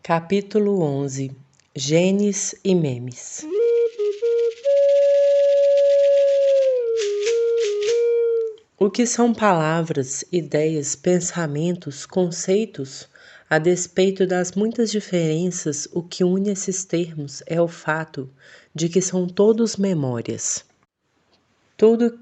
Capítulo 11. Genes e memes. O que são palavras, ideias, pensamentos, conceitos? A despeito das muitas diferenças, o que une esses termos é o fato de que são todos memórias. Tudo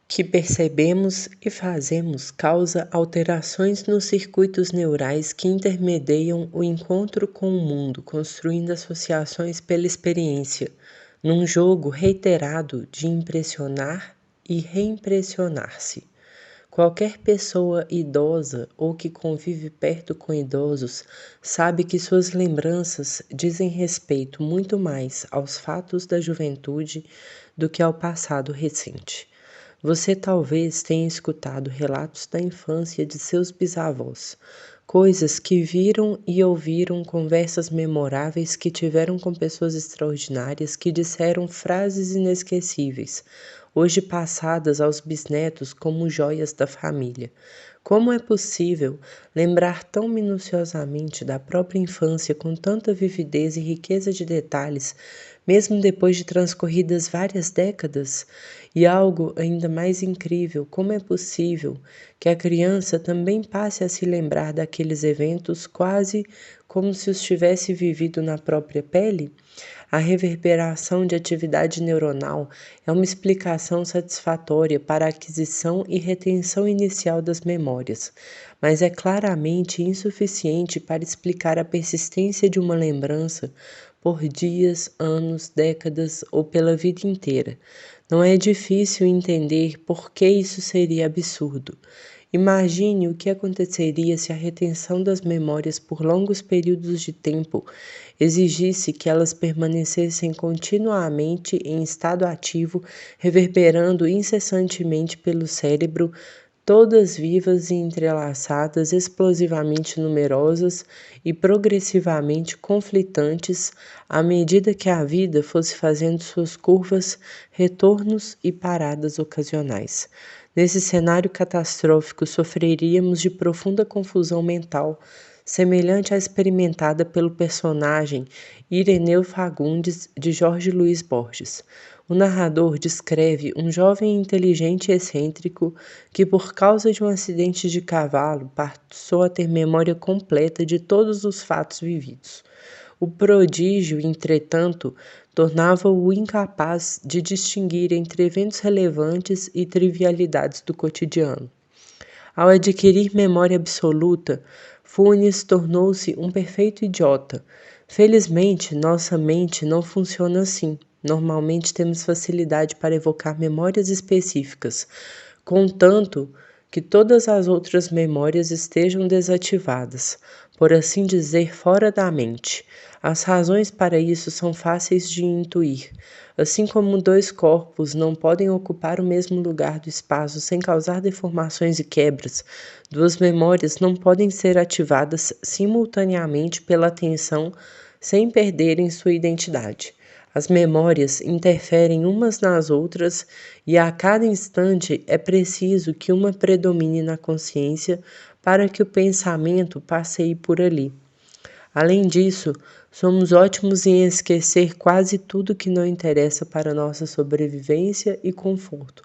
que percebemos e fazemos causa alterações nos circuitos neurais que intermediam o encontro com o mundo, construindo associações pela experiência, num jogo reiterado de impressionar e reimpressionar-se. Qualquer pessoa idosa ou que convive perto com idosos sabe que suas lembranças dizem respeito muito mais aos fatos da juventude do que ao passado recente. Você talvez tenha escutado relatos da infância de seus bisavós, coisas que viram e ouviram, conversas memoráveis que tiveram com pessoas extraordinárias que disseram frases inesquecíveis, hoje passadas aos bisnetos como joias da família. Como é possível lembrar tão minuciosamente da própria infância com tanta vividez e riqueza de detalhes, mesmo depois de transcorridas várias décadas? E algo ainda mais incrível, como é possível que a criança também passe a se lembrar daqueles eventos quase como se os tivesse vivido na própria pele? A reverberação de atividade neuronal é uma explicação satisfatória para a aquisição e retenção inicial das memórias, mas é claramente insuficiente para explicar a persistência de uma lembrança por dias, anos, décadas ou pela vida inteira. Não é difícil entender por que isso seria absurdo. Imagine o que aconteceria se a retenção das memórias por longos períodos de tempo exigisse que elas permanecessem continuamente em estado ativo, reverberando incessantemente pelo cérebro, todas vivas e entrelaçadas, explosivamente numerosas e progressivamente conflitantes, à medida que a vida fosse fazendo suas curvas, retornos e paradas ocasionais. Nesse cenário catastrófico, sofreríamos de profunda confusão mental, semelhante à experimentada pelo personagem Ireneu Fagundes, de Jorge Luís Borges. O narrador descreve um jovem inteligente e excêntrico que, por causa de um acidente de cavalo, passou a ter memória completa de todos os fatos vividos. O prodígio, entretanto, tornava-o incapaz de distinguir entre eventos relevantes e trivialidades do cotidiano. Ao adquirir memória absoluta, Funes tornou-se um perfeito idiota. Felizmente, nossa mente não funciona assim. Normalmente temos facilidade para evocar memórias específicas, contanto que todas as outras memórias estejam desativadas, por assim dizer, fora da mente. As razões para isso são fáceis de intuir. Assim como dois corpos não podem ocupar o mesmo lugar do espaço sem causar deformações e quebras, duas memórias não podem ser ativadas simultaneamente pela atenção sem perderem sua identidade. As memórias interferem umas nas outras e a cada instante é preciso que uma predomine na consciência para que o pensamento passeie por ali. Além disso, somos ótimos em esquecer quase tudo que não interessa para nossa sobrevivência e conforto,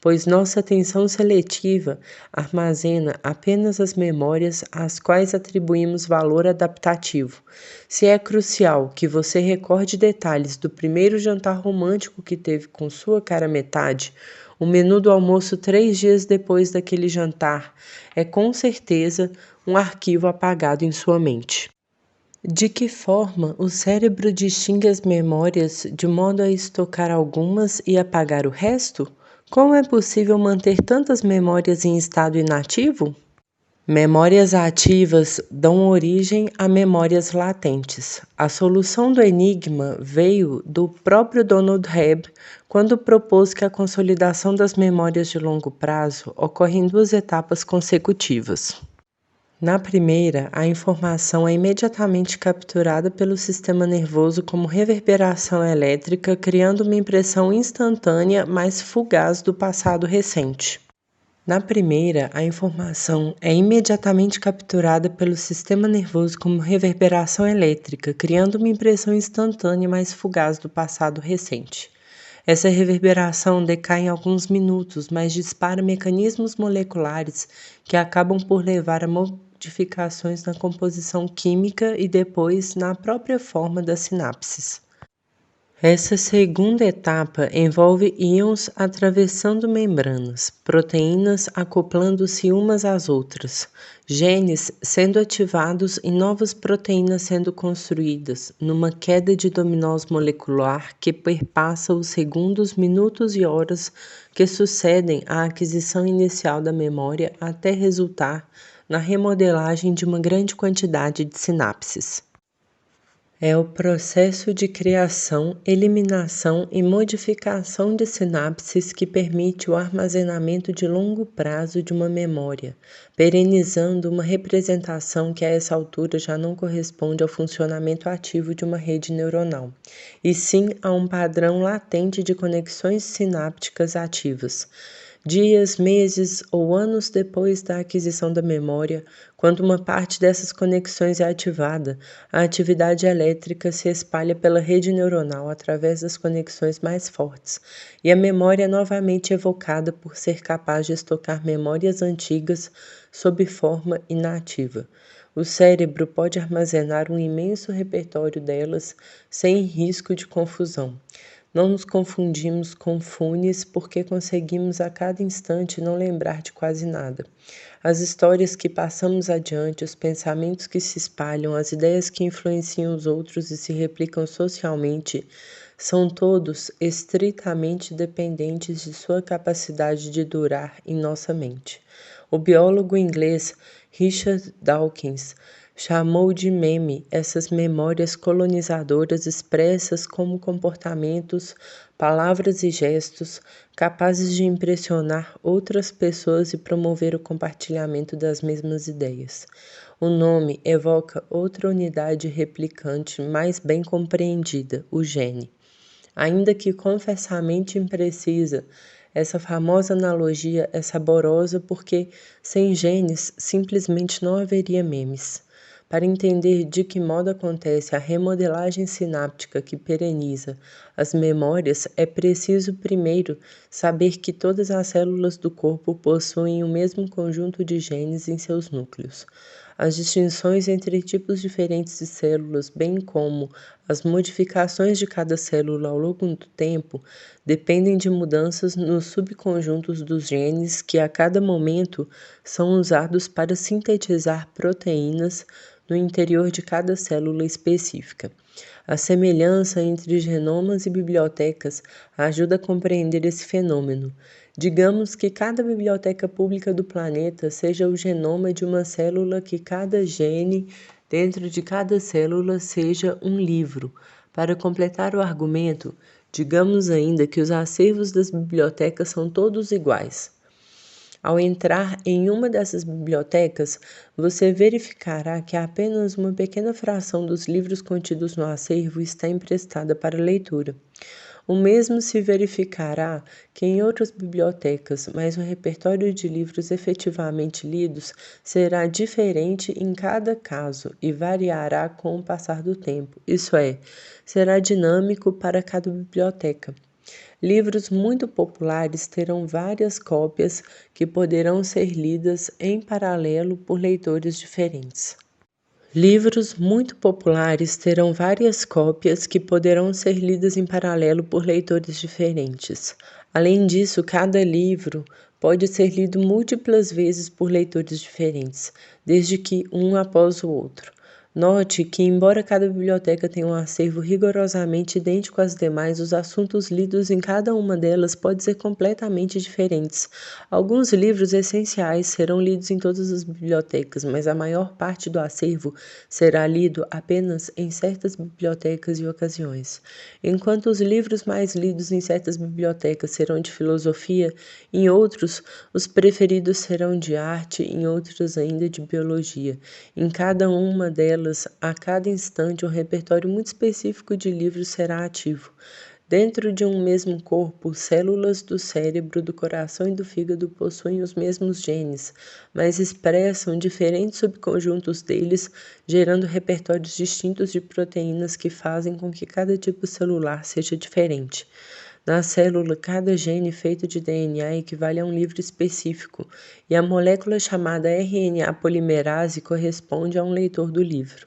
pois nossa atenção seletiva armazena apenas as memórias às quais atribuímos valor adaptativo. Se é crucial que você recorde detalhes do primeiro jantar romântico que teve com sua cara metade, o menu do almoço 3 dias depois daquele jantar é com certeza um arquivo apagado em sua mente. De que forma o cérebro distingue as memórias de modo a estocar algumas e apagar o resto? Como é possível manter tantas memórias em estado inativo? Memórias ativas dão origem a memórias latentes. A solução do enigma veio do próprio Donald Hebb, quando propôs que a consolidação das memórias de longo prazo ocorre em 2 etapas consecutivas. Na primeira, a informação é imediatamente capturada pelo sistema nervoso como reverberação elétrica, criando uma impressão instantânea, mas fugaz do passado recente. Na primeira, a informação é imediatamente capturada pelo sistema nervoso como reverberação elétrica, criando uma impressão instantânea mais fugaz do passado recente. Essa reverberação decai em alguns minutos, mas dispara mecanismos moleculares que acabam por levar a modificações na composição química e depois na própria forma das sinapses. Essa segunda etapa envolve íons atravessando membranas, proteínas acoplando-se umas às outras, genes sendo ativados e novas proteínas sendo construídas, numa queda de dominós molecular que perpassa os segundos, minutos e horas que sucedem à aquisição inicial da memória até resultar na remodelagem de uma grande quantidade de sinapses. É o processo de criação, eliminação e modificação de sinapses que permite o armazenamento de longo prazo de uma memória, perenizando uma representação que a essa altura já não corresponde ao funcionamento ativo de uma rede neuronal, e sim a um padrão latente de conexões sinápticas ativas. Dias, meses ou anos depois da aquisição da memória, quando uma parte dessas conexões é ativada, a atividade elétrica se espalha pela rede neuronal através das conexões mais fortes, e a memória é novamente evocada por ser capaz de estocar memórias antigas sob forma inativa. O cérebro pode armazenar um imenso repertório delas sem risco de confusão. Não nos confundimos com fones porque conseguimos a cada instante não lembrar de quase nada. As histórias que passamos adiante, os pensamentos que se espalham, as ideias que influenciam os outros e se replicam socialmente, são todos estritamente dependentes de sua capacidade de durar em nossa mente. O biólogo inglês Richard Dawkins chamou de meme essas memórias colonizadoras expressas como comportamentos, palavras e gestos capazes de impressionar outras pessoas e promover o compartilhamento das mesmas ideias. O nome evoca outra unidade replicante mais bem compreendida, o gene. Ainda que confessamente imprecisa, essa famosa analogia é saborosa porque sem genes simplesmente não haveria memes. Para entender de que modo acontece a remodelagem sináptica que pereniza as memórias, é preciso primeiro saber que todas as células do corpo possuem o mesmo conjunto de genes em seus núcleos. As distinções entre tipos diferentes de células, bem como as modificações de cada célula ao longo do tempo, dependem de mudanças nos subconjuntos dos genes que a cada momento são usados para sintetizar proteínas no interior de cada célula específica. A semelhança entre genomas e bibliotecas ajuda a compreender esse fenômeno. Digamos que cada biblioteca pública do planeta seja o genoma de uma célula, que cada gene dentro de cada célula seja um livro. Para completar o argumento, digamos ainda que os acervos das bibliotecas são todos iguais. Ao entrar em uma dessas bibliotecas, você verificará que apenas uma pequena fração dos livros contidos no acervo está emprestada para leitura. O mesmo se verificará que em outras bibliotecas, mas o repertório de livros efetivamente lidos será diferente em cada caso e variará com o passar do tempo, isso é, será dinâmico para cada biblioteca. Livros muito populares terão várias cópias que poderão ser lidas em paralelo por leitores diferentes. Livros muito populares terão várias cópias que poderão ser lidas em paralelo por leitores diferentes. Além disso, cada livro pode ser lido múltiplas vezes por leitores diferentes, desde que um após o outro. Note que, embora cada biblioteca tenha um acervo rigorosamente idêntico às demais, os assuntos lidos em cada uma delas podem ser completamente diferentes. Alguns livros essenciais serão lidos em todas as bibliotecas, mas a maior parte do acervo será lido apenas em certas bibliotecas e ocasiões. Enquanto os livros mais lidos em certas bibliotecas serão de filosofia, em outros, os preferidos serão de arte, em outros ainda de biologia. Em cada uma delas, a cada instante, um repertório muito específico de livros será ativo. Dentro de um mesmo corpo, células do cérebro, do coração e do fígado possuem os mesmos genes, mas expressam diferentes subconjuntos deles, gerando repertórios distintos de proteínas que fazem com que cada tipo celular seja diferente. Na célula, cada gene feito de DNA equivale a um livro específico, e a molécula chamada RNA polimerase corresponde a um leitor do livro.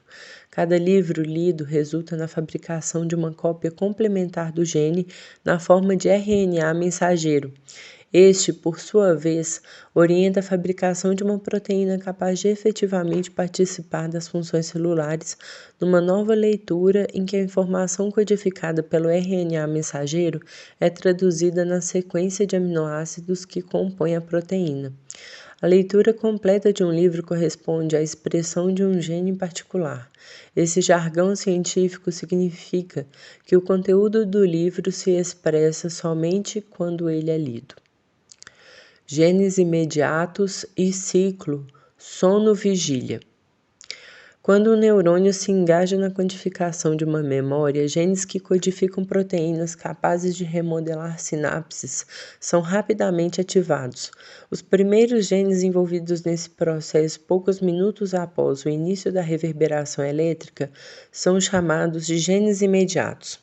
Cada livro lido resulta na fabricação de uma cópia complementar do gene na forma de RNA mensageiro. Este, por sua vez, orienta a fabricação de uma proteína capaz de efetivamente participar das funções celulares numa nova leitura em que a informação codificada pelo RNA mensageiro é traduzida na sequência de aminoácidos que compõe a proteína. A leitura completa de um livro corresponde à expressão de um gene em particular. Esse jargão científico significa que o conteúdo do livro se expressa somente quando ele é lido. Genes imediatos e ciclo sono-vigília. Quando o neurônio se engaja na codificação de uma memória, genes que codificam proteínas capazes de remodelar sinapses são rapidamente ativados. Os primeiros genes envolvidos nesse processo poucos minutos após o início da reverberação elétrica são chamados de genes imediatos.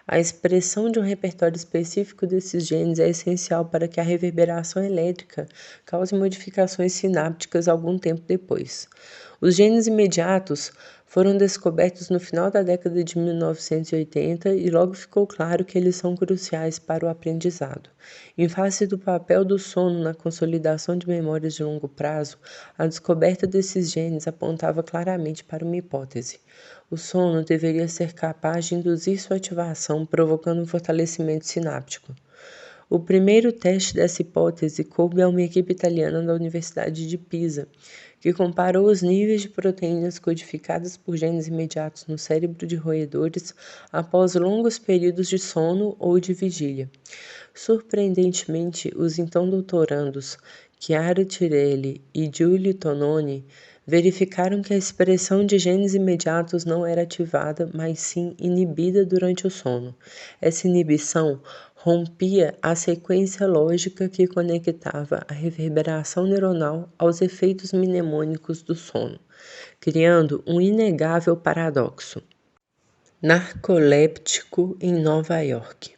A expressão de um repertório específico desses genes é essencial para que a reverberação elétrica cause modificações sinápticas algum tempo depois. Os genes imediatos foram descobertos no final da década de 1980 e logo ficou claro que eles são cruciais para o aprendizado. Em face do papel do sono na consolidação de memórias de longo prazo, a descoberta desses genes apontava claramente para uma hipótese. O sono deveria ser capaz de induzir sua ativação, provocando um fortalecimento sináptico. O primeiro teste dessa hipótese coube a uma equipe italiana da Universidade de Pisa, que comparou os níveis de proteínas codificadas por genes imediatos no cérebro de roedores após longos períodos de sono ou de vigília. Surpreendentemente, os então doutorandos Chiara Tirelli e Giulio Tononi verificaram que a expressão de genes imediatos não era ativada, mas sim inibida durante o sono. Essa inibição rompia a sequência lógica que conectava a reverberação neuronal aos efeitos mnemônicos do sono, criando um inegável paradoxo. Narcoléptico em Nova York.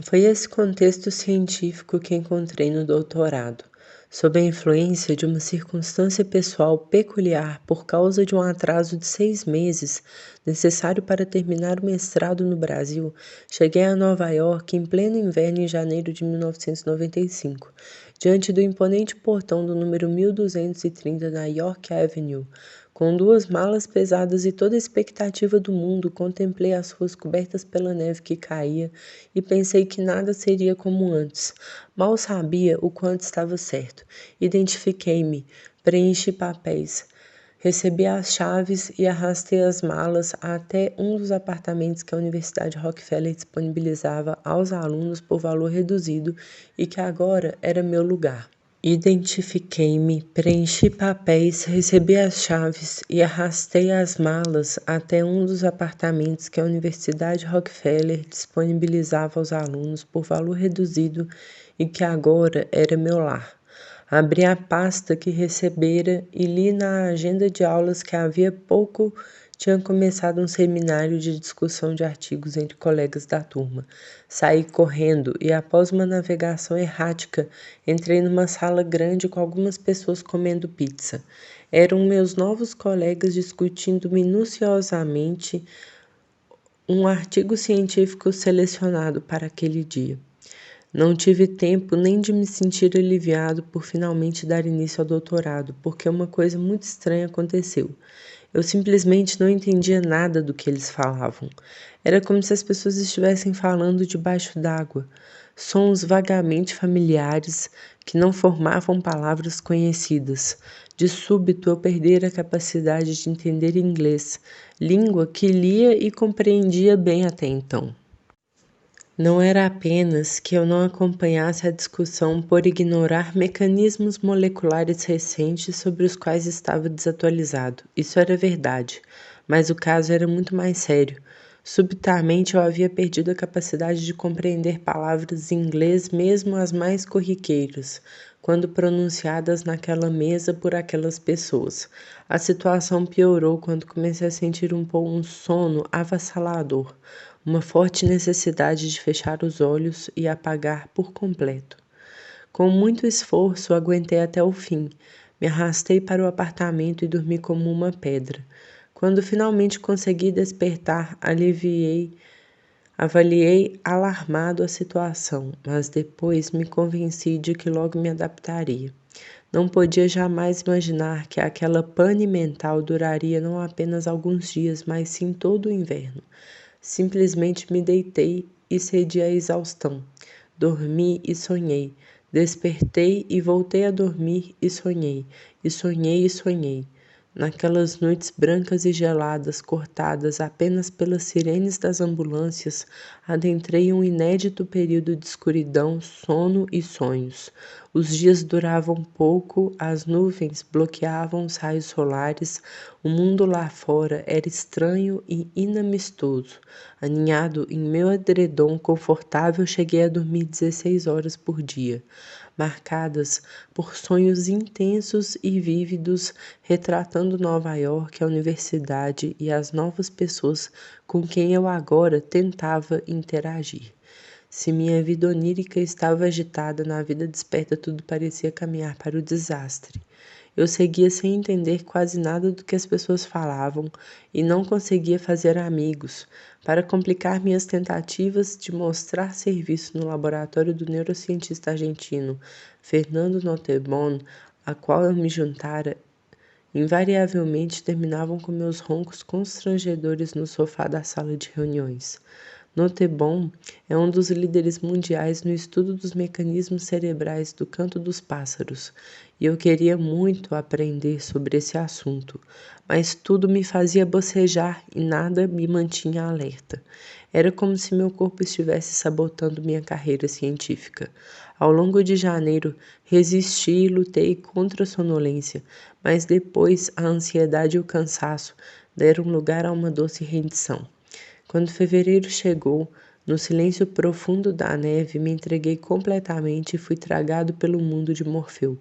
Foi esse contexto científico que encontrei no doutorado. Sob a influência de uma circunstância pessoal peculiar por causa de um atraso de 6 meses necessário para terminar o mestrado no Brasil, cheguei a Nova York em pleno inverno em janeiro de 1995, diante do imponente portão do número 1230 na York Avenue. Com 2 malas pesadas e toda a expectativa do mundo, contemplei as ruas cobertas pela neve que caía e pensei que nada seria como antes. Mal sabia o quanto estava certo. Identifiquei-me, preenchi papéis, recebi as chaves e arrastei as malas até um dos apartamentos que a Universidade Rockefeller disponibilizava aos alunos por valor reduzido e que agora era meu lugar. Identifiquei-me, preenchi papéis, recebi as chaves e arrastei as malas até um dos apartamentos que a Universidade Rockefeller disponibilizava aos alunos por valor reduzido e que agora era meu lar. Abri a pasta que recebera e li na agenda de aulas que havia pouco tinha começado um seminário de discussão de artigos entre colegas da turma. Saí correndo e, após uma navegação errática, entrei numa sala grande com algumas pessoas comendo pizza. Eram meus novos colegas discutindo minuciosamente um artigo científico selecionado para aquele dia. Não tive tempo nem de me sentir aliviado por finalmente dar início ao doutorado, porque uma coisa muito estranha aconteceu. Eu simplesmente não entendia nada do que eles falavam. Era como se as pessoas estivessem falando debaixo d'água, sons vagamente familiares que não formavam palavras conhecidas. De súbito eu perdera a capacidade de entender inglês, língua que lia e compreendia bem até então. Não era apenas que eu não acompanhasse a discussão por ignorar mecanismos moleculares recentes sobre os quais estava desatualizado. Isso era verdade, mas o caso era muito mais sério. Subitamente eu havia perdido a capacidade de compreender palavras em inglês, mesmo as mais corriqueiras, quando pronunciadas naquela mesa por aquelas pessoas. A situação piorou quando comecei a sentir um sono avassalador, uma forte necessidade de fechar os olhos e apagar por completo. Com muito esforço, aguentei até o fim. Me arrastei para o apartamento e dormi como uma pedra. Quando finalmente consegui despertar, avaliei alarmado a situação, mas depois me convenci de que logo me adaptaria. Não podia jamais imaginar que aquela pane mental duraria não apenas alguns dias, mas sim todo o inverno. Simplesmente me deitei e cedi à exaustão. Dormi e sonhei. Despertei e voltei a dormir e sonhei. E sonhei e sonhei. Naquelas noites brancas e geladas, cortadas apenas pelas sirenes das ambulâncias, adentrei um inédito período de escuridão, sono e sonhos. Os dias duravam pouco, as nuvens bloqueavam os raios solares, o mundo lá fora era estranho e inamistoso. Aninhado em meu edredom confortável, cheguei a dormir 16 horas por dia, marcadas por sonhos intensos e vívidos, retratando Nova York, a universidade e as novas pessoas com quem eu agora tentava interagir. Se minha vida onírica estava agitada, na vida desperta tudo parecia caminhar para o desastre. Eu seguia sem entender quase nada do que as pessoas falavam e não conseguia fazer amigos. Para complicar minhas tentativas de mostrar serviço no laboratório do neurocientista argentino Fernando Nottebohm, a qual eu me juntara, invariavelmente terminavam com meus roncos constrangedores no sofá da sala de reuniões. Nottebohm é um dos líderes mundiais no estudo dos mecanismos cerebrais do canto dos pássaros, e eu queria muito aprender sobre esse assunto, mas tudo me fazia bocejar e nada me mantinha alerta. Era como se meu corpo estivesse sabotando minha carreira científica. Ao longo de janeiro, resisti e lutei contra a sonolência, mas depois a ansiedade e o cansaço deram lugar a uma doce rendição. Quando fevereiro chegou, no silêncio profundo da neve, me entreguei completamente e fui tragado pelo mundo de Morfeu.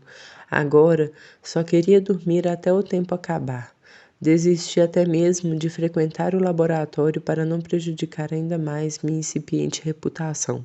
Agora, só queria dormir até o tempo acabar. Desisti até mesmo de frequentar o laboratório para não prejudicar ainda mais minha incipiente reputação.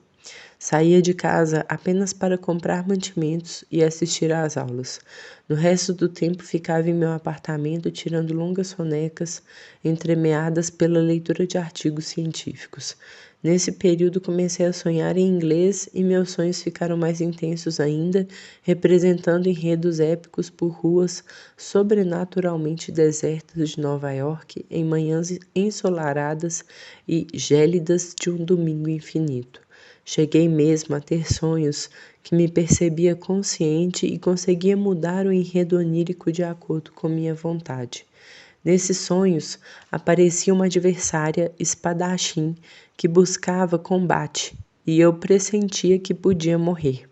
Saía de casa apenas para comprar mantimentos e assistir às aulas. No resto do tempo ficava em meu apartamento tirando longas sonecas, entremeadas pela leitura de artigos científicos. Nesse período comecei a sonhar em inglês e meus sonhos ficaram mais intensos ainda, representando enredos épicos por ruas sobrenaturalmente desertas de Nova York em manhãs ensolaradas e gélidas de um domingo infinito. Cheguei mesmo a ter sonhos que me percebia consciente e conseguia mudar o enredo onírico de acordo com minha vontade. Nesses sonhos, aparecia uma adversária espadachim que buscava combate, e eu pressentia que podia morrer.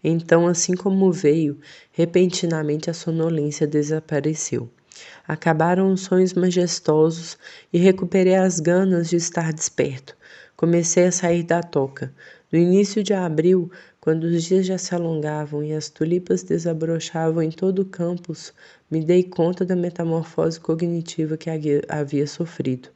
Então, assim como veio, repentinamente a sonolência desapareceu. Acabaram os sonhos majestosos e recuperei as ganas de estar desperto. Comecei a sair da toca. No início de abril, quando os dias já se alongavam e as tulipas desabrochavam em todo o campus, me dei conta da metamorfose cognitiva que havia sofrido.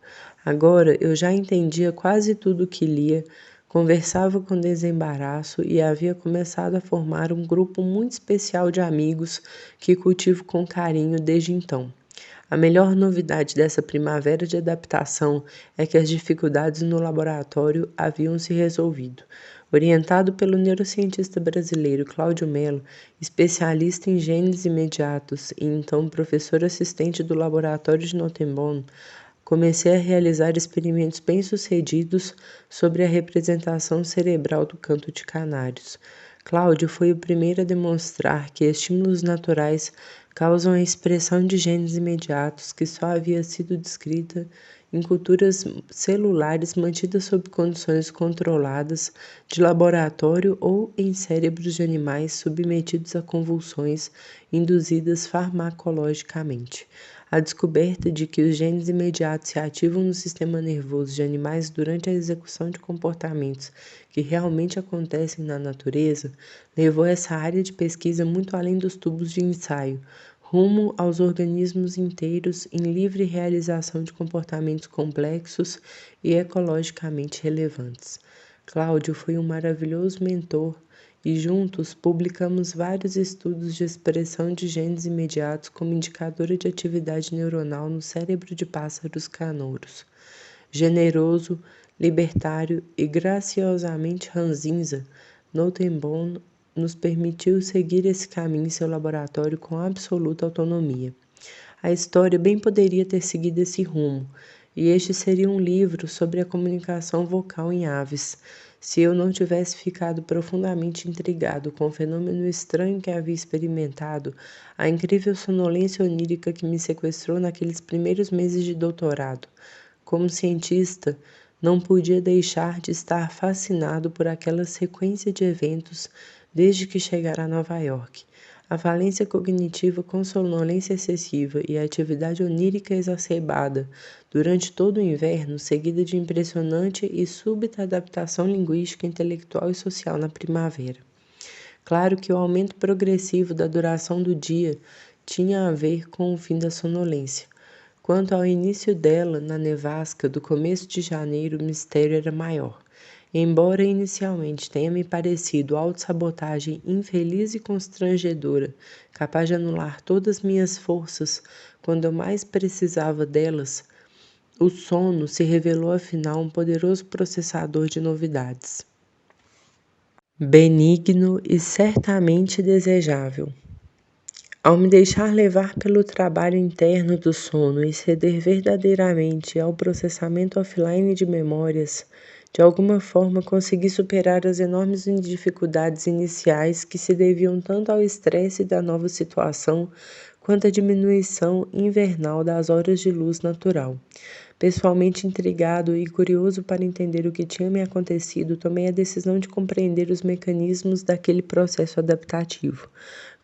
Agora eu já entendia quase tudo o que lia, conversava com desembaraço e havia começado a formar um grupo muito especial de amigos que cultivo com carinho desde então. A melhor novidade dessa primavera de adaptação é que as dificuldades no laboratório haviam se resolvido. Orientado pelo neurocientista brasileiro Cláudio Mello, especialista em genes imediatos e então professor assistente do laboratório de Nottebohm, comecei a realizar experimentos bem-sucedidos sobre a representação cerebral do canto de canários. Cláudio foi o primeiro a demonstrar que estímulos naturais causam a expressão de genes imediatos que só havia sido descrita em culturas celulares mantidas sob condições controladas de laboratório ou em cérebros de animais submetidos a convulsões induzidas farmacologicamente. A descoberta de que os genes imediatos se ativam no sistema nervoso de animais durante a execução de comportamentos que realmente acontecem na natureza levou essa área de pesquisa muito além dos tubos de ensaio, rumo aos organismos inteiros em livre realização de comportamentos complexos e ecologicamente relevantes. Cláudio foi um maravilhoso mentor e juntos publicamos vários estudos de expressão de genes imediatos como indicadora de atividade neuronal no cérebro de pássaros canouros. Generoso, libertário e graciosamente ranzinza, Notenbaum nos permitiu seguir esse caminho em seu laboratório com absoluta autonomia. A história bem poderia ter seguido esse rumo, e este seria um livro sobre a comunicação vocal em aves, se eu não tivesse ficado profundamente intrigado com o fenômeno estranho que havia experimentado, a incrível sonolência onírica que me sequestrou naqueles primeiros meses de doutorado. Como cientista, não podia deixar de estar fascinado por aquela sequência de eventos desde que chegara a Nova York. A falência cognitiva com sonolência excessiva e a atividade onírica exacerbada durante todo o inverno, seguida de impressionante e súbita adaptação linguística, intelectual e social na primavera. Claro que o aumento progressivo da duração do dia tinha a ver com o fim da sonolência. Quanto ao início dela, na nevasca do começo de janeiro, o mistério era maior. Embora inicialmente tenha me parecido autossabotagem infeliz e constrangedora, capaz de anular todas minhas forças quando eu mais precisava delas, o sono se revelou afinal um poderoso processador de novidades. Benigno e certamente desejável. Ao me deixar levar pelo trabalho interno do sono e ceder verdadeiramente ao processamento offline de memórias, de alguma forma consegui superar as enormes dificuldades iniciais que se deviam tanto ao estresse da nova situação quanto à diminuição invernal das horas de luz natural. Pessoalmente intrigado e curioso para entender o que tinha me acontecido, tomei a decisão de compreender os mecanismos daquele processo adaptativo.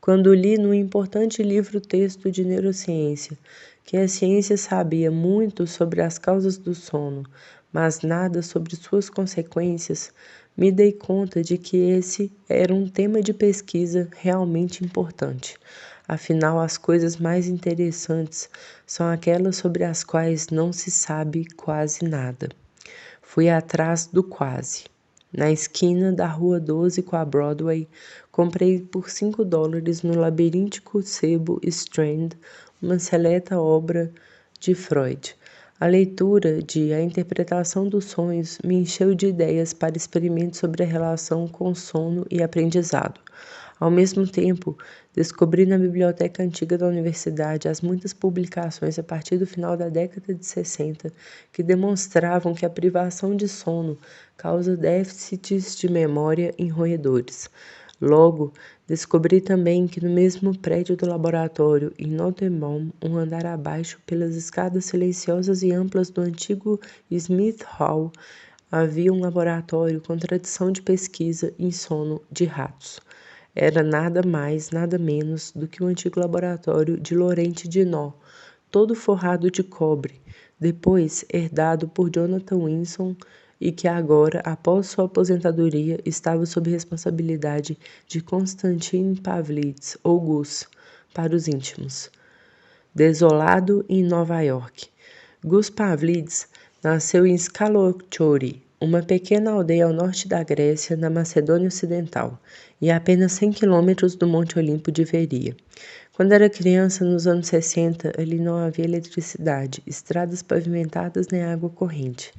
Quando li no importante livro-texto de neurociência que a ciência sabia muito sobre as causas do sono, mas nada sobre suas consequências, me dei conta de que esse era um tema de pesquisa realmente importante. Afinal, as coisas mais interessantes são aquelas sobre as quais não se sabe quase nada. Fui atrás do quase. Na esquina da Rua 12 com a Broadway, comprei por $5 no labiríntico sebo Strand uma seleta obra de Freud. A leitura de A Interpretação dos Sonhos me encheu de ideias para experimentos sobre a relação com sono e aprendizado. Ao mesmo tempo, descobri na biblioteca antiga da universidade as muitas publicações a partir do final da década de 60 que demonstravam que a privação de sono causa déficits de memória em roedores. Logo, descobri também que no mesmo prédio do laboratório, em Notenbaum, um andar abaixo, pelas escadas silenciosas e amplas do antigo Smith Hall, havia um laboratório com tradição de pesquisa em sono de ratos. Era nada mais, nada menos do que o antigo laboratório de Laurent Dino, todo forrado de cobre, depois herdado por Jonathan Wilson e que agora, após sua aposentadoria, estava sob responsabilidade de Konstantin Pavlidis, ou Gus, para os íntimos. Desolado em Nova York. Gus Pavlidis nasceu em Skalotchouri, uma pequena aldeia ao norte da Grécia, na Macedônia Ocidental, e a apenas 100 quilômetros do Monte Olimpo de Veria. Quando era criança, nos anos 60, ali não havia eletricidade, estradas pavimentadas nem água corrente.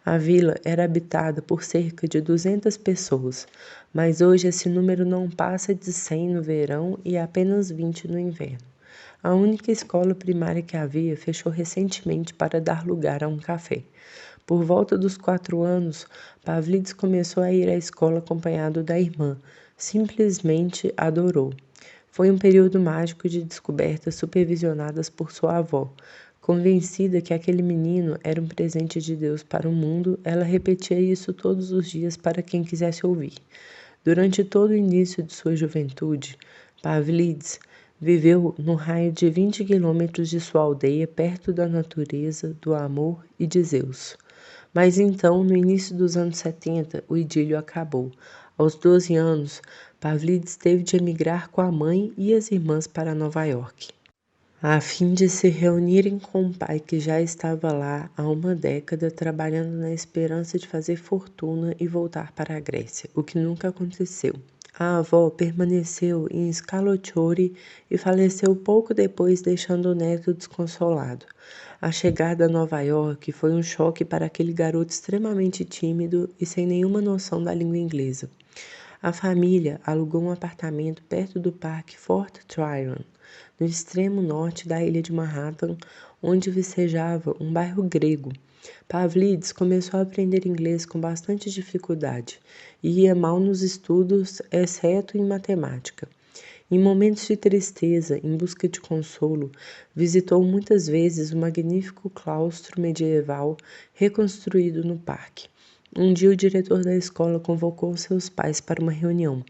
A vila era habitada por cerca de 200 pessoas, mas hoje esse número não passa de 100 no verão e apenas 20 no inverno. A única escola primária que havia fechou recentemente para dar lugar a um café. Por volta dos 4 anos, Pavlidis começou a ir à escola acompanhado da irmã. Simplesmente adorou. Foi um período mágico de descobertas supervisionadas por sua avó. Convencida que aquele menino era um presente de Deus para o mundo, ela repetia isso todos os dias para quem quisesse ouvir. Durante todo o início de sua juventude, Pavlidis Viveu no raio de 20 quilômetros de sua aldeia, perto da natureza, do amor e de Zeus. Mas então, no início dos anos 70, o idílio acabou. Aos 12 anos, Pavlidis teve de emigrar com a mãe e as irmãs para Nova York, a fim de se reunirem com o pai que já estava lá há uma década, trabalhando na esperança de fazer fortuna e voltar para a Grécia, o que nunca aconteceu. A avó permaneceu em Scalociori e faleceu pouco depois, deixando o neto desconsolado. A chegada a Nova York foi um choque para aquele garoto extremamente tímido e sem nenhuma noção da língua inglesa. A família alugou um apartamento perto do Parque Fort Tryon, no extremo norte da ilha de Manhattan, onde vicejava um bairro grego. Pavlidis começou a aprender inglês com bastante dificuldade e ia mal nos estudos, exceto em matemática. Em momentos de tristeza, em busca de consolo, visitou muitas vezes o magnífico claustro medieval reconstruído no parque. Um dia, o diretor da escola convocou seus pais para uma reunião.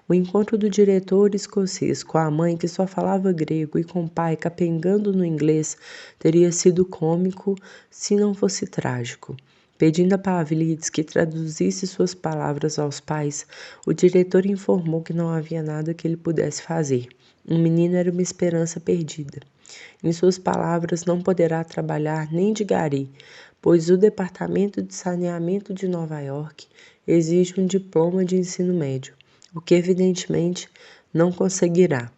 O encontro do diretor escocês com a mãe, que só falava grego, e com o pai capengando no inglês, teria sido cômico se não fosse trágico. Pedindo a Pavlidis que traduzisse suas palavras aos pais, o diretor informou que não havia nada que ele pudesse fazer. O menino era uma esperança perdida. Em suas palavras, não poderá trabalhar nem de gari, pois o Departamento de Saneamento de Nova York exige um diploma de ensino médio, o que evidentemente não conseguirá.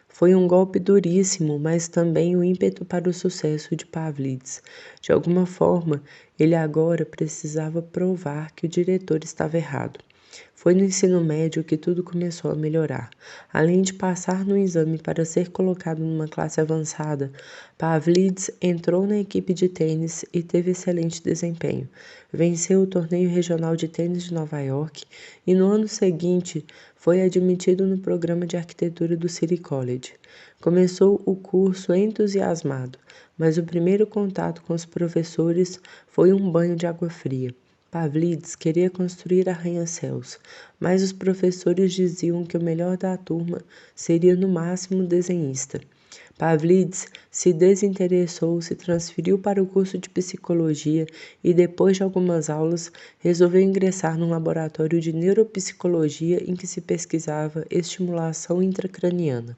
Foi um golpe duríssimo, mas também o ímpeto para o sucesso de Pavlidis. De alguma forma, ele agora precisava provar que o diretor estava errado. Foi no ensino médio que tudo começou a melhorar. Além de passar no exame para ser colocado numa classe avançada, Pavlidis entrou na equipe de tênis e teve excelente desempenho. Venceu o torneio regional de tênis de Nova York e no ano seguinte foi admitido no programa de arquitetura do City College. Começou o curso entusiasmado, mas o primeiro contato com os professores foi um banho de água fria. Pavlidis queria construir arranha-céus, mas os professores diziam que o melhor da turma seria no máximo desenhista. Pavlidis se desinteressou, se transferiu para o curso de psicologia e, depois de algumas aulas, resolveu ingressar num laboratório de neuropsicologia em que se pesquisava estimulação intracraniana.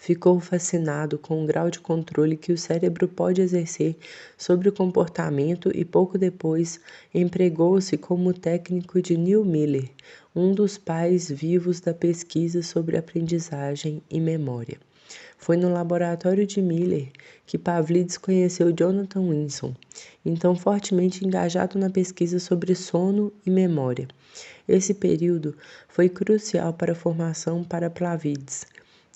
Ficou fascinado com o grau de controle que o cérebro pode exercer sobre o comportamento e pouco depois empregou-se como técnico de Neil Miller, um dos pais vivos da pesquisa sobre aprendizagem e memória. Foi no laboratório de Miller que Pavlidis conheceu Jonathan Wilson, então fortemente engajado na pesquisa sobre sono e memória. Esse período foi crucial para a formação para Pavlidis,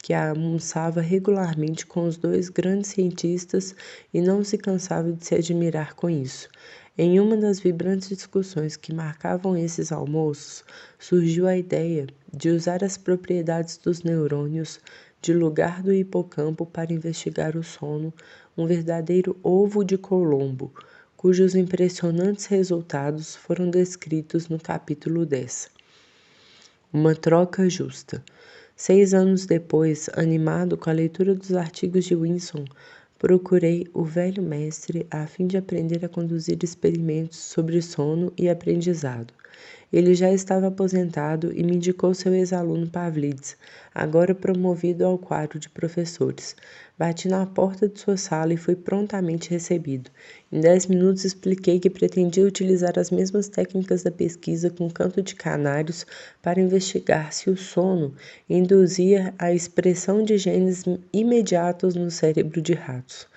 que almoçava regularmente com os dois grandes cientistas e não se cansava de se admirar com isso. Em uma das vibrantes discussões que marcavam esses almoços, surgiu a ideia de usar as propriedades dos neurônios de lugar do hipocampo para investigar o sono, um verdadeiro ovo de Colombo, cujos impressionantes resultados foram descritos no capítulo 10. Uma troca justa. 6 anos depois, animado com a leitura dos artigos de Wilson, procurei o velho mestre a fim de aprender a conduzir experimentos sobre sono e aprendizado. Ele já estava aposentado e me indicou seu ex-aluno Pavlidis, agora promovido ao quadro de professores. Bati na porta de sua sala e fui prontamente recebido. Em 10 minutos expliquei que pretendia utilizar as mesmas técnicas da pesquisa com canto de canários para investigar se o sono induzia a expressão de genes imediatos no cérebro de ratos.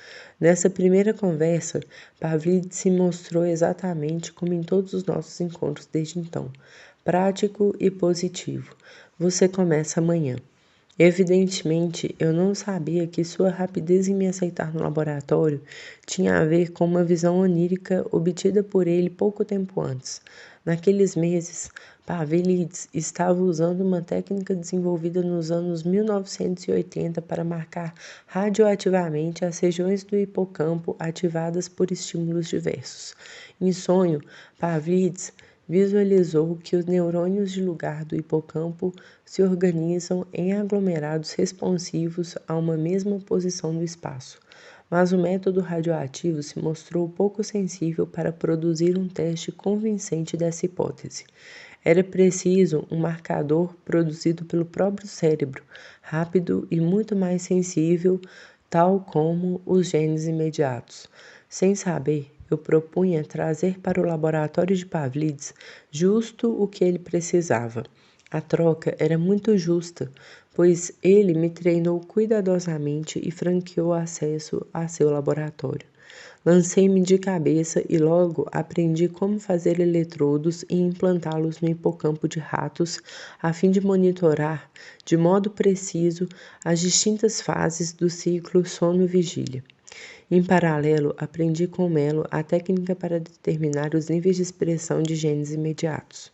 Nessa primeira conversa, Pavlidis se mostrou exatamente como em todos os nossos encontros desde então, prático e positivo. Você começa amanhã. Evidentemente, eu não sabia que sua rapidez em me aceitar no laboratório tinha a ver com uma visão onírica obtida por ele pouco tempo antes. Naqueles meses, Pavlidis estava usando uma técnica desenvolvida nos anos 1980 para marcar radioativamente as regiões do hipocampo ativadas por estímulos diversos. Em sonho, Pavlidis visualizou que os neurônios de lugar do hipocampo se organizam em aglomerados responsivos a uma mesma posição no espaço. Mas o método radioativo se mostrou pouco sensível para produzir um teste convincente dessa hipótese. Era preciso um marcador produzido pelo próprio cérebro, rápido e muito mais sensível, tal como os genes imediatos. Sem saber, eu propunha trazer para o laboratório de Pavlidis justo o que ele precisava. A troca era muito justa, pois ele me treinou cuidadosamente e franqueou acesso a seu laboratório. Lancei-me de cabeça e logo aprendi como fazer eletrodos e implantá-los no hipocampo de ratos, a fim de monitorar, de modo preciso, as distintas fases do ciclo sono-vigília. Em paralelo, aprendi com Melo a técnica para determinar os níveis de expressão de genes imediatos.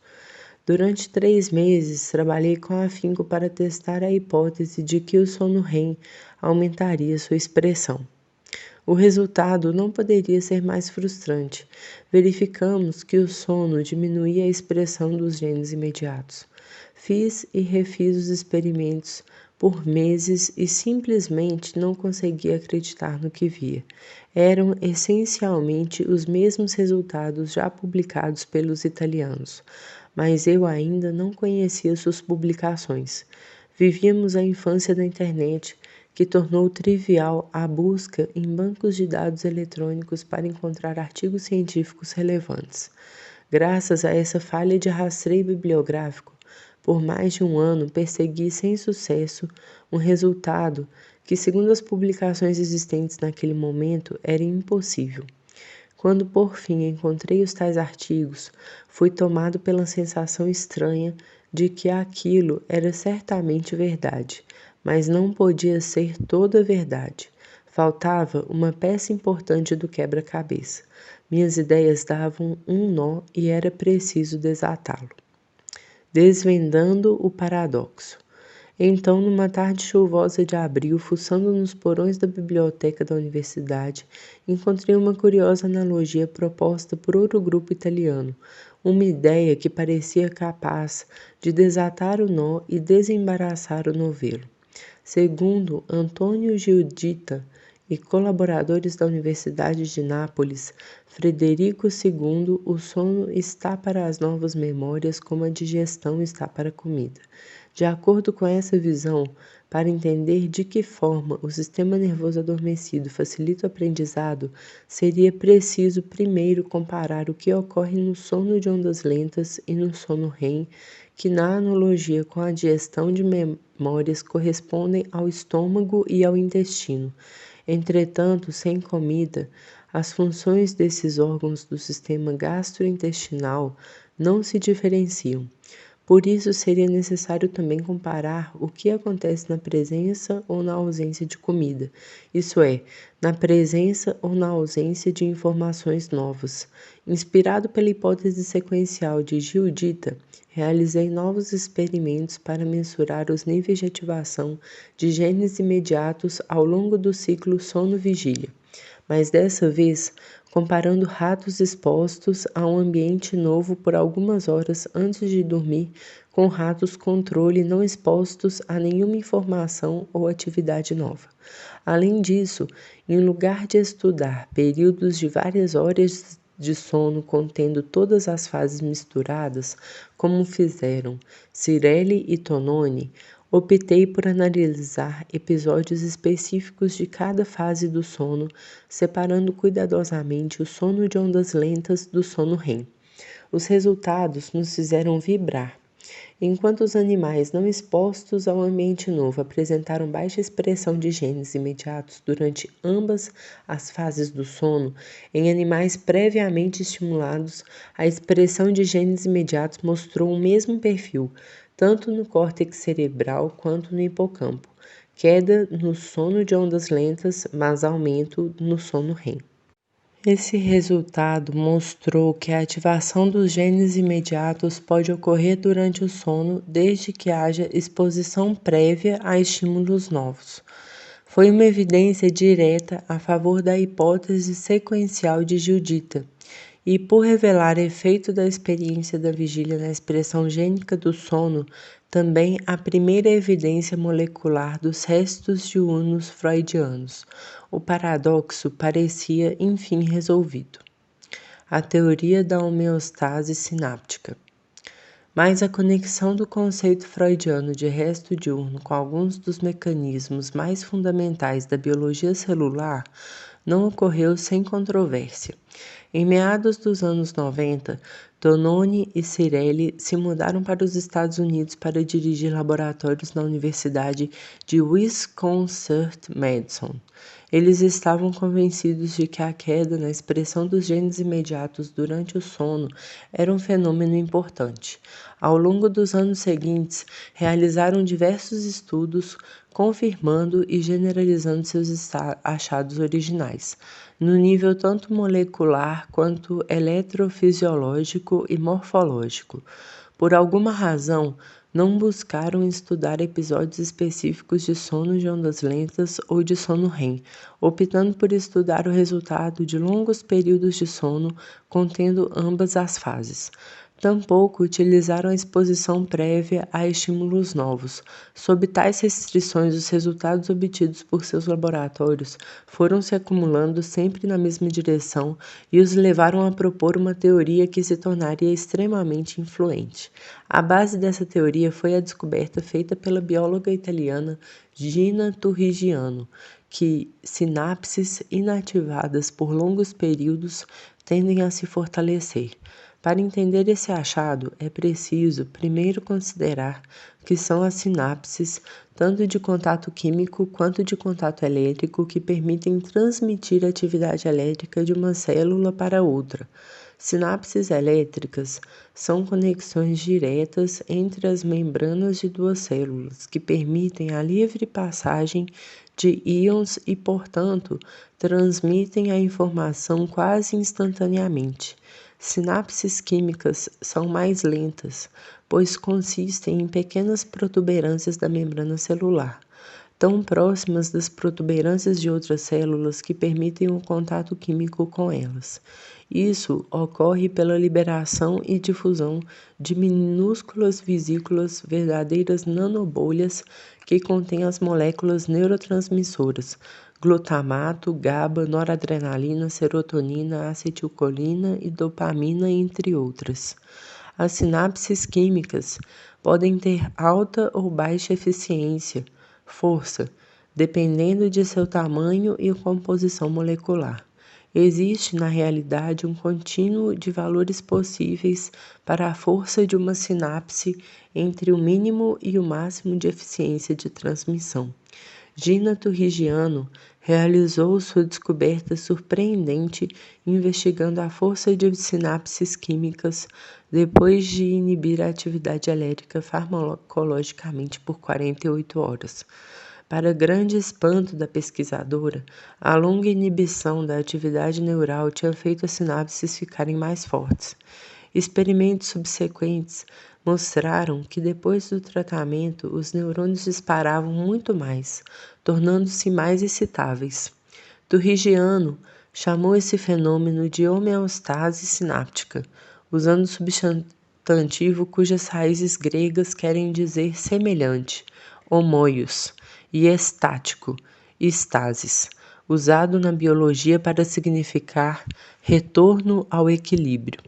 Durante 3 meses, trabalhei com afinco para testar a hipótese de que o sono REM aumentaria sua expressão. O resultado não poderia ser mais frustrante. Verificamos que o sono diminuía a expressão dos genes imediatos. Fiz e refiz os experimentos por meses e simplesmente não conseguia acreditar no que via. Eram essencialmente os mesmos resultados já publicados pelos italianos, mas eu ainda não conhecia suas publicações. Vivíamos a infância da internet, que tornou trivial a busca em bancos de dados eletrônicos para encontrar artigos científicos relevantes. Graças a essa falha de rastreio bibliográfico, por mais de um ano persegui sem sucesso um resultado que, segundo as publicações existentes naquele momento, era impossível. Quando por fim encontrei os tais artigos, fui tomado pela sensação estranha de que aquilo era certamente verdade, mas não podia ser toda verdade. Faltava uma peça importante do quebra-cabeça. Minhas ideias davam um nó e era preciso desatá-lo. Desvendando o paradoxo. Então, numa tarde chuvosa de abril, fuçando nos porões da biblioteca da universidade, encontrei uma curiosa analogia proposta por outro grupo italiano, uma ideia que parecia capaz de desatar o nó e desembaraçar o novelo. Segundo Antônio Giuditta e colaboradores da Universidade de Nápoles, Frederico II, o sono está para as novas memórias como a digestão está para a comida. De acordo com essa visão, para entender de que forma o sistema nervoso adormecido facilita o aprendizado, seria preciso primeiro comparar o que ocorre no sono de ondas lentas e no sono REM, que na analogia com a digestão de memórias correspondem ao estômago e ao intestino. Entretanto, sem comida, as funções desses órgãos do sistema gastrointestinal não se diferenciam. Por isso, seria necessário também comparar o que acontece na presença ou na ausência de comida, isso é, na presença ou na ausência de informações novas. Inspirado pela hipótese sequencial de Giuditta, realizei novos experimentos para mensurar os níveis de ativação de genes imediatos ao longo do ciclo sono-vigília, mas dessa vez comparando ratos expostos a um ambiente novo por algumas horas antes de dormir com ratos controle não expostos a nenhuma informação ou atividade nova. Além disso, em lugar de estudar períodos de várias horas de sono contendo todas as fases misturadas, como fizeram Cirelli e Tononi, optei por analisar episódios específicos de cada fase do sono, separando cuidadosamente o sono de ondas lentas do sono REM. Os resultados nos fizeram vibrar. Enquanto os animais não expostos ao ambiente novo apresentaram baixa expressão de genes imediatos durante ambas as fases do sono, em animais previamente estimulados, a expressão de genes imediatos mostrou o mesmo perfil, tanto no córtex cerebral quanto no hipocampo, queda no sono de ondas lentas, mas aumento no sono REM. Esse resultado mostrou que a ativação dos genes imediatos pode ocorrer durante o sono desde que haja exposição prévia a estímulos novos. Foi uma evidência direta a favor da hipótese sequencial de Giuditta. e por revelar efeito da experiência da vigília na expressão gênica do sono, também a primeira evidência molecular dos restos diurnos freudianos. O paradoxo parecia, enfim, resolvido. A teoria da homeostase sináptica. Mas a conexão do conceito freudiano de resto diurno com alguns dos mecanismos mais fundamentais da biologia celular não ocorreu sem controvérsia. Em meados dos anos 90, Tononi e Cirelli se mudaram para os Estados Unidos para dirigir laboratórios na Universidade de Wisconsin-Madison. Eles estavam convencidos de que a queda na expressão dos genes imediatos durante o sono era um fenômeno importante. Ao longo dos anos seguintes, realizaram diversos estudos confirmando e generalizando seus achados originais, no nível tanto molecular quanto eletrofisiológico e morfológico. Por alguma razão, não buscaram estudar episódios específicos de sono de ondas lentas ou de sono REM, optando por estudar o resultado de longos períodos de sono contendo ambas as fases. Tampouco utilizaram a exposição prévia a estímulos novos. Sob tais restrições, os resultados obtidos por seus laboratórios foram se acumulando sempre na mesma direção e os levaram a propor uma teoria que se tornaria extremamente influente. A base dessa teoria foi a descoberta feita pela bióloga italiana Gina Turrigiano, que sinapses inativadas por longos períodos tendem a se fortalecer. Para entender esse achado, é preciso primeiro considerar que são as sinapses, tanto de contato químico quanto de contato elétrico, que permitem transmitir a atividade elétrica de uma célula para outra. Sinapses elétricas são conexões diretas entre as membranas de duas células, que permitem a livre passagem de íons e, portanto, transmitem a informação quase instantaneamente. Sinapses químicas são mais lentas, pois consistem em pequenas protuberâncias da membrana celular, tão próximas das protuberâncias de outras células que permitem o contato químico com elas. Isso ocorre pela liberação e difusão de minúsculas vesículas, verdadeiras nanobolhas, que contêm as moléculas neurotransmissoras, glutamato, GABA, noradrenalina, serotonina, acetilcolina e dopamina, entre outras. As sinapses químicas podem ter alta ou baixa eficiência, força, dependendo de seu tamanho e composição molecular. Existe, na realidade, um contínuo de valores possíveis para a força de uma sinapse entre o mínimo e o máximo de eficiência de transmissão. Gina Turrigiano realizou sua descoberta surpreendente investigando a força de sinapses químicas depois de inibir a atividade elétrica farmacologicamente por 48 horas. Para grande espanto da pesquisadora, a longa inibição da atividade neural tinha feito as sinapses ficarem mais fortes. Experimentos subsequentes mostraram que depois do tratamento os neurônios disparavam muito mais, tornando-se mais excitáveis. Turrigiano chamou esse fenômeno de homeostase sináptica, usando o substantivo cujas raízes gregas querem dizer semelhante, homoios, e estático, estasis, usado na biologia para significar retorno ao equilíbrio.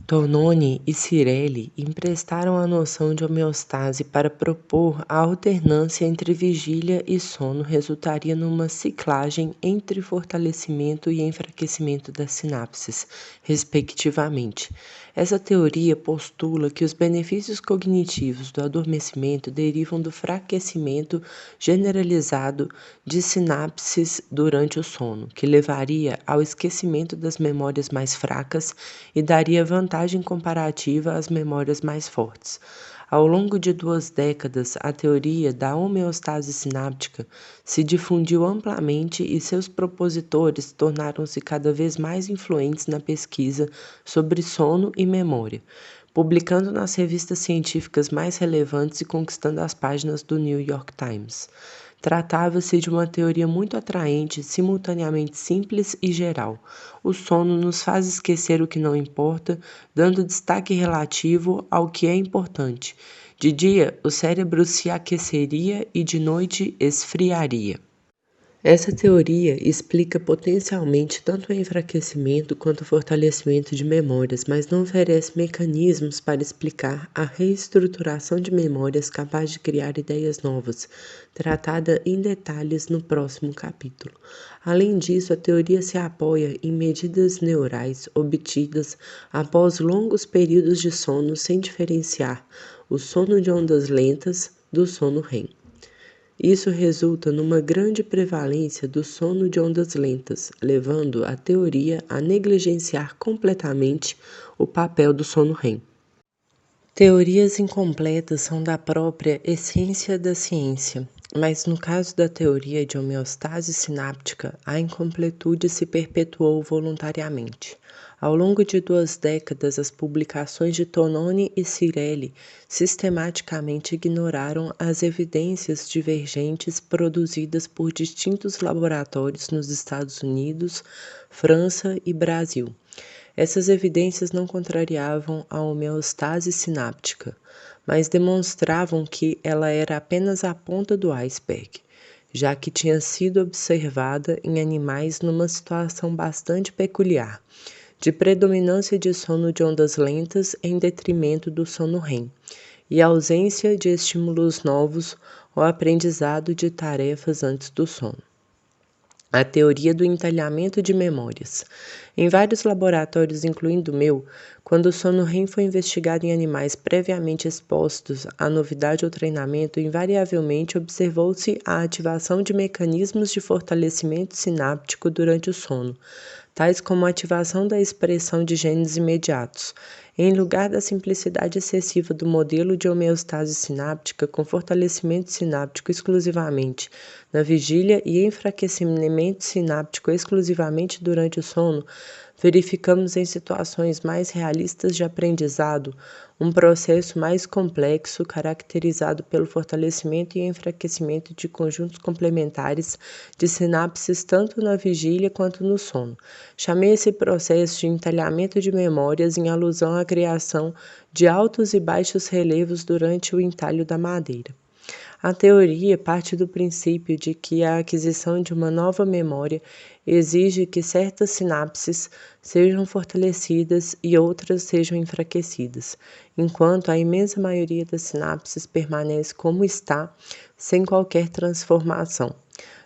Tononi e Cirelli emprestaram a noção de homeostase para propor a alternância entre vigília e sono resultaria numa ciclagem entre fortalecimento e enfraquecimento das sinapses, respectivamente. Essa teoria postula que os benefícios cognitivos do adormecimento derivam do enfraquecimento generalizado de sinapses durante o sono, que levaria ao esquecimento das memórias mais fracas e daria vantagem comparativa às memórias mais fortes. Ao longo de 2 décadas, a teoria da homeostase sináptica se difundiu amplamente e seus propositores tornaram-se cada vez mais influentes na pesquisa sobre sono e memória, publicando nas revistas científicas mais relevantes e conquistando as páginas do New York Times. Tratava-se de uma teoria muito atraente, simultaneamente simples e geral. O sono nos faz esquecer o que não importa, dando destaque relativo ao que é importante. De dia, o cérebro se aqueceria e de noite esfriaria. Essa teoria explica potencialmente tanto o enfraquecimento quanto o fortalecimento de memórias, mas não oferece mecanismos para explicar a reestruturação de memórias capaz de criar ideias novas, tratada em detalhes no próximo capítulo. Além disso, a teoria se apoia em medidas neurais obtidas após longos períodos de sono sem diferenciar o sono de ondas lentas do sono REM. Isso resulta numa grande prevalência do sono de ondas lentas, levando a teoria a negligenciar completamente o papel do sono REM. Teorias incompletas são da própria essência da ciência, mas no caso da teoria de homeostase sináptica, a incompletude se perpetuou voluntariamente. Ao longo de 2 décadas, as publicações de Tononi e Cirelli sistematicamente ignoraram as evidências divergentes produzidas por distintos laboratórios nos Estados Unidos, França e Brasil. Essas evidências não contrariavam a homeostase sináptica, mas demonstravam que ela era apenas a ponta do iceberg, já que tinha sido observada em animais numa situação bastante peculiar, de predominância de sono de ondas lentas em detrimento do sono REM, e ausência de estímulos novos ou aprendizado de tarefas antes do sono. A teoria do entalhamento de memórias. Em vários laboratórios, incluindo o meu, quando o sono REM foi investigado em animais previamente expostos à novidade ou treinamento, invariavelmente observou-se a ativação de mecanismos de fortalecimento sináptico durante o sono, tais como a ativação da expressão de genes imediatos. Em lugar da simplicidade excessiva do modelo de homeostase sináptica, com fortalecimento sináptico exclusivamente na vigília e enfraquecimento sináptico exclusivamente durante o sono, verificamos em situações mais realistas de aprendizado um processo mais complexo caracterizado pelo fortalecimento e enfraquecimento de conjuntos complementares de sinapses tanto na vigília quanto no sono. Chamei esse processo de entalhamento de memórias em alusão à criação de altos e baixos relevos durante o entalho da madeira. A teoria parte do princípio de que a aquisição de uma nova memória exige que certas sinapses sejam fortalecidas e outras sejam enfraquecidas, enquanto a imensa maioria das sinapses permanece como está, sem qualquer transformação.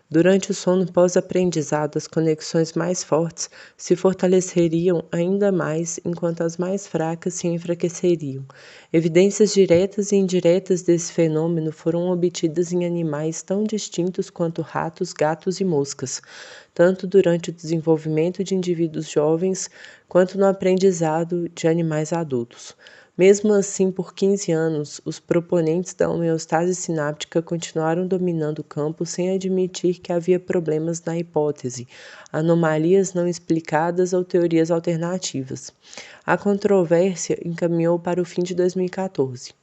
Durante o sono pós-aprendizado, as conexões mais fortes se fortaleceriam ainda mais, enquanto as mais fracas se enfraqueceriam. Evidências diretas e indiretas desse fenômeno foram obtidas em animais tão distintos quanto ratos, gatos e moscas, tanto durante o desenvolvimento de indivíduos jovens quanto no aprendizado de animais adultos. Mesmo assim, por 15 anos, os proponentes da homeostase sináptica continuaram dominando o campo sem admitir que havia problemas na hipótese, anomalias não explicadas ou teorias alternativas. A controvérsia encaminhou para o fim de 2014.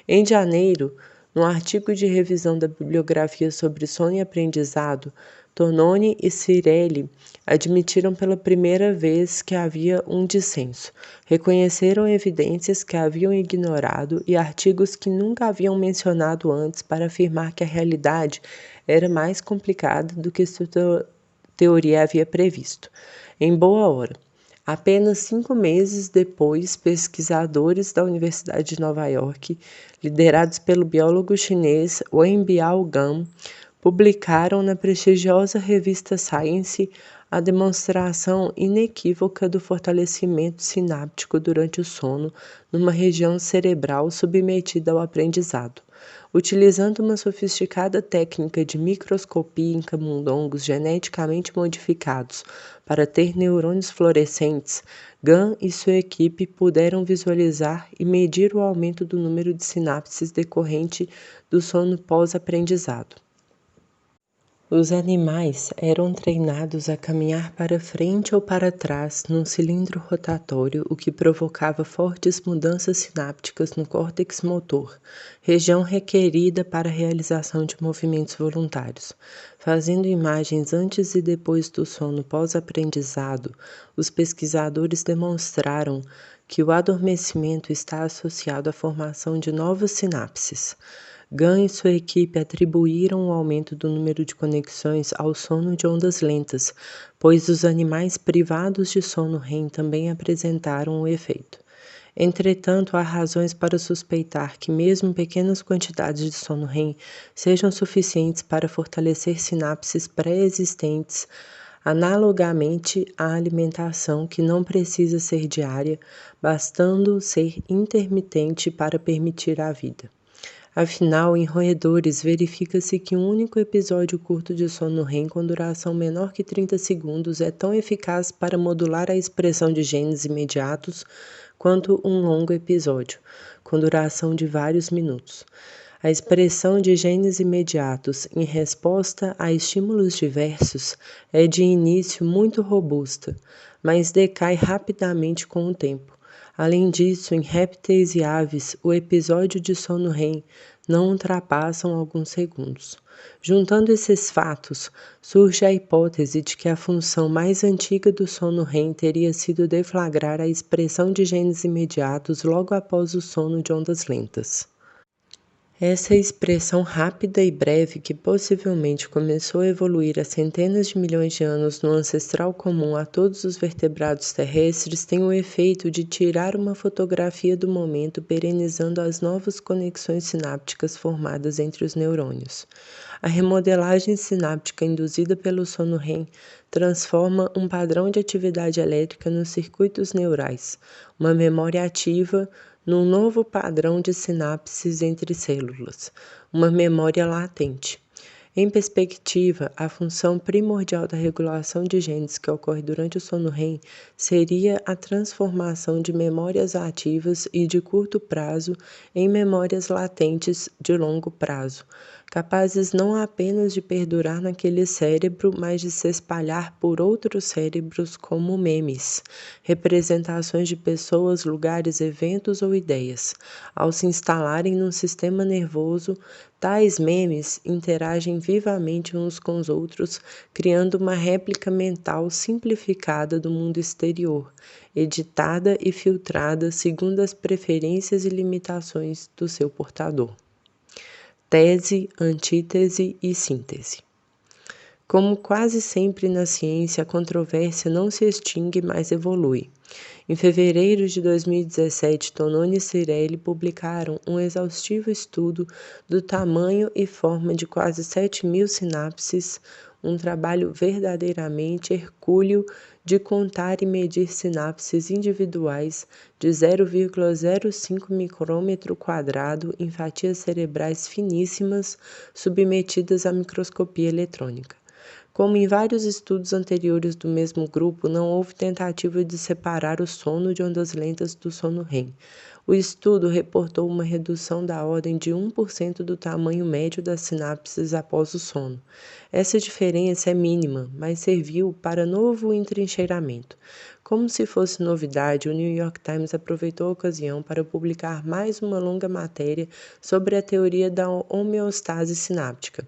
Em janeiro, no artigo de revisão da bibliografia sobre sono e aprendizado, Tononi e Cirelli admitiram pela primeira vez que havia um dissenso. Reconheceram evidências que haviam ignorado e artigos que nunca haviam mencionado antes para afirmar que a realidade era mais complicada do que sua teoria havia previsto. Em boa hora. Apenas 5 meses depois, pesquisadores da Universidade de Nova York, liderados pelo biólogo chinês Wenbiao Gan, publicaram na prestigiosa revista Science a demonstração inequívoca do fortalecimento sináptico durante o sono numa região cerebral submetida ao aprendizado. Utilizando uma sofisticada técnica de microscopia em camundongos geneticamente modificados para ter neurônios fluorescentes, Gan e sua equipe puderam visualizar e medir o aumento do número de sinapses decorrente do sono pós-aprendizado. Os animais eram treinados a caminhar para frente ou para trás num cilindro rotatório, o que provocava fortes mudanças sinápticas no córtex motor, região requerida para a realização de movimentos voluntários. Fazendo imagens antes e depois do sono pós-aprendizado, os pesquisadores demonstraram que o adormecimento está associado à formação de novas sinapses. Gunn e sua equipe atribuíram o aumento do número de conexões ao sono de ondas lentas, pois os animais privados de sono REM também apresentaram o efeito. Entretanto, há razões para suspeitar que mesmo pequenas quantidades de sono REM sejam suficientes para fortalecer sinapses pré-existentes, analogamente à alimentação que não precisa ser diária, bastando ser intermitente para permitir a vida. Afinal, em roedores, verifica-se que um único episódio curto de sono REM com duração menor que 30 segundos é tão eficaz para modular a expressão de genes imediatos quanto um longo episódio, com duração de vários minutos. A expressão de genes imediatos em resposta a estímulos diversos é de início muito robusta, mas decai rapidamente com o tempo. Além disso, em répteis e aves, o episódio de sono REM não ultrapassam alguns segundos. Juntando esses fatos, surge a hipótese de que a função mais antiga do sono REM teria sido deflagrar a expressão de genes imediatos logo após o sono de ondas lentas. Essa expressão rápida e breve, que possivelmente começou a evoluir há centenas de milhões de anos no ancestral comum a todos os vertebrados terrestres, tem o efeito de tirar uma fotografia do momento, perenizando as novas conexões sinápticas formadas entre os neurônios. A remodelagem sináptica induzida pelo sono REM transforma um padrão de atividade elétrica nos circuitos neurais, uma memória ativa, num novo padrão de sinapses entre células, uma memória latente. Em perspectiva, a função primordial da regulação de genes que ocorre durante o sono REM seria a transformação de memórias ativas e de curto prazo em memórias latentes de longo prazo, capazes não apenas de perdurar naquele cérebro, mas de se espalhar por outros cérebros como memes, representações de pessoas, lugares, eventos ou ideias. Ao se instalarem num sistema nervoso, tais memes interagem vivamente uns com os outros, criando uma réplica mental simplificada do mundo exterior, editada e filtrada segundo as preferências e limitações do seu portador. Tese, antítese e síntese. Como quase sempre na ciência, a controvérsia não se extingue, mas evolui. Em fevereiro de 2017, Tononi e Cirelli publicaram um exaustivo estudo do tamanho e forma de quase 7.000 sinapses, um trabalho verdadeiramente hercúleo de contar e medir sinapses individuais de 0,05 micrômetro quadrado em fatias cerebrais finíssimas submetidas à microscopia eletrônica. Como em vários estudos anteriores do mesmo grupo, não houve tentativa de separar o sono de ondas lentas do sono REM. O estudo reportou uma redução da ordem de 1% do tamanho médio das sinapses após o sono. Essa diferença é mínima, mas serviu para novo entrincheiramento. Como se fosse novidade, o New York Times aproveitou a ocasião para publicar mais uma longa matéria sobre a teoria da homeostase sináptica.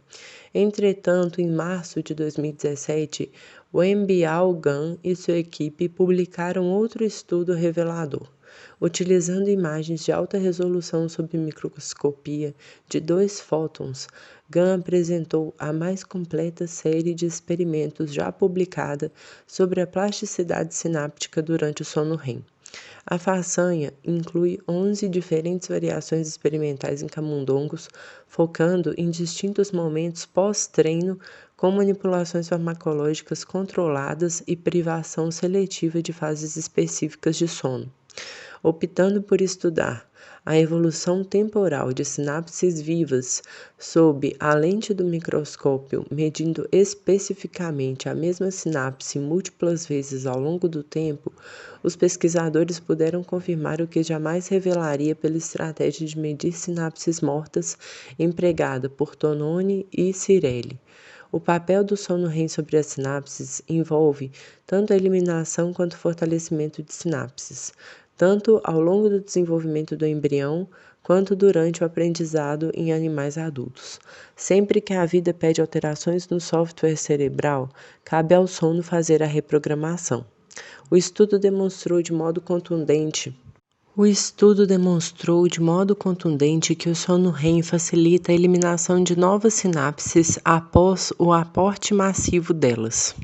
Entretanto, em março de 2017, Wenbiao Gunn e sua equipe publicaram outro estudo revelador. Utilizando imagens de alta resolução sob microscopia de 2 fótons, Gunn apresentou a mais completa série de experimentos já publicada sobre a plasticidade sináptica durante o sono REM. A façanha inclui 11 diferentes variações experimentais em camundongos, focando em distintos momentos pós-treino, com manipulações farmacológicas controladas e privação seletiva de fases específicas de sono. Optando por estudar a evolução temporal de sinapses vivas sob a lente do microscópio, medindo especificamente a mesma sinapse múltiplas vezes ao longo do tempo, os pesquisadores puderam confirmar o que jamais revelaria pela estratégia de medir sinapses mortas empregada por Tononi e Cirelli. O papel do sono REM sobre as sinapses envolve tanto a eliminação quanto o fortalecimento de sinapses, tanto ao longo do desenvolvimento do embrião quanto durante o aprendizado em animais adultos. Sempre que a vida pede alterações no software cerebral, cabe ao sono fazer a reprogramação. O estudo demonstrou de modo contundente que o sono REM facilita a eliminação de novas sinapses após o aporte massivo delas,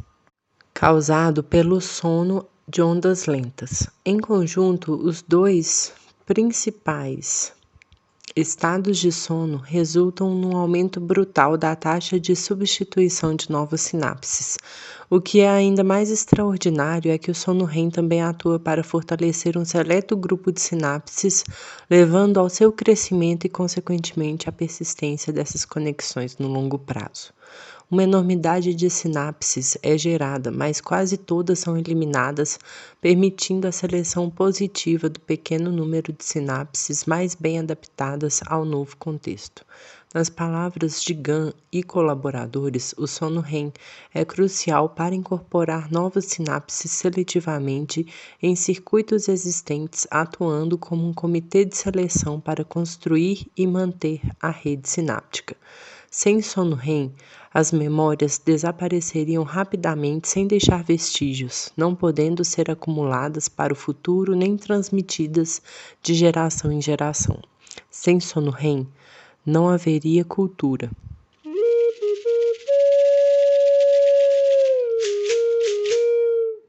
causado pelo sono de ondas lentas. Em conjunto, os dois principais estados de sono resultam num aumento brutal da taxa de substituição de novas sinapses. O que é ainda mais extraordinário é que o sono REM também atua para fortalecer um seleto grupo de sinapses, levando ao seu crescimento e, consequentemente, à persistência dessas conexões no longo prazo. Uma enormidade de sinapses é gerada, mas quase todas são eliminadas, permitindo a seleção positiva do pequeno número de sinapses mais bem adaptadas ao novo contexto. Nas palavras de Gunn e colaboradores, o sono REM é crucial para incorporar novas sinapses seletivamente em circuitos existentes, atuando como um comitê de seleção para construir e manter a rede sináptica. Sem sono REM, as memórias desapareceriam rapidamente sem deixar vestígios, não podendo ser acumuladas para o futuro nem transmitidas de geração em geração. Sem sono REM, não haveria cultura.